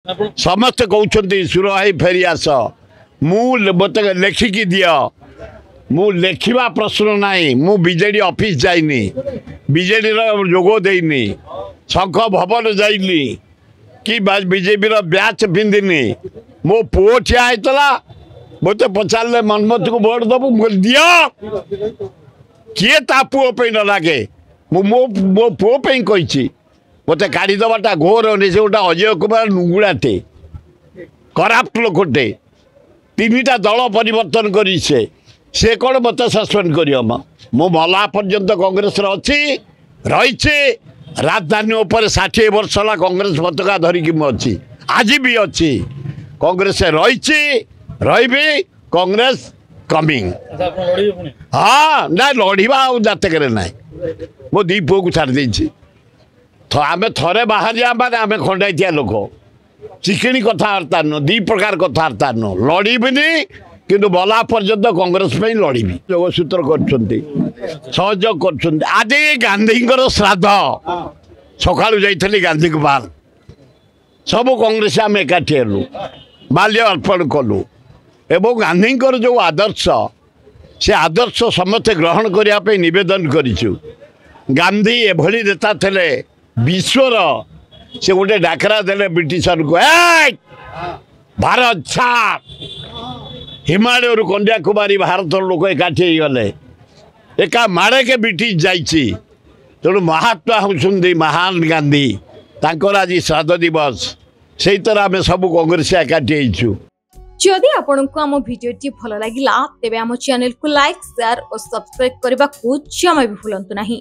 समस्ते कहते सुर भाई फेरी आस मत लेखिकी दियो मु लेखिबा प्रश्न नहीं मु बीजेडी ऑफिस जाइनी बीजेडी जोग देनी शंख भवन जाइनी कि बीजेपी ब्याच पिंधिनी मो पुओ ठिया होता मत पचारे मनमत को भोट दबु दियो किए ता पुओ पे न लगे मो मो पुओ पे कही मत काढ़ीदबाटा घोर नहीं से गोटा अजय कुमार नुंगुड़ाटे कराप्ट लोकटे तीन टा दल परिवर्तन करी से कौन मत सस्पेंड कर मो भला पर्यंत कांग्रेस अच्छी रही राजधानी उपर 60 वर्ष है कांग्रेस पताका धरिकी मुझे आज भी अच्छी कांग्रेस रही कांग्रेस कमिंग हाँ ना लड़वा जातक ना मो दी पुओ को छाड़ देछि आम थे बाहर जाए आम खंडाइया लोक चिकिणी कथबार्ता नु दी प्रकार कथबार्ता नु लड़बी किंतु बला पर्यंत कांग्रेस में लड़बी जोगसूत्र सहयोग कर आज गांधी श्राद्ध सका जाइली गांधी को बाहर सब कांग्रेस आम एकाठी हेलु माल्य अर्पण कलु एवं गांधी जो आदर्श से आदर्श समस्ते ग्रहण करने नवेदन करूँ गांधी एभली नेता थे विश्वर से गोटे डाकरा देले ब्रिटिशर को भारत छाप हिमालय कन्याकुमारी भारत लोक एकाठी गले एका माड़े के ब्रिटिश जाइए तेणु महात्मा होती महान गांधी तांकर आज श्राद्ध दिवस से तरह आम सब कांग्रेस एकाठी होइछु। जदि आपंक आम भिडी भल लगा तेब आम चैनल को लाइक शेयर और सब्सक्राइब करने को जमा भी भूलु नहीं।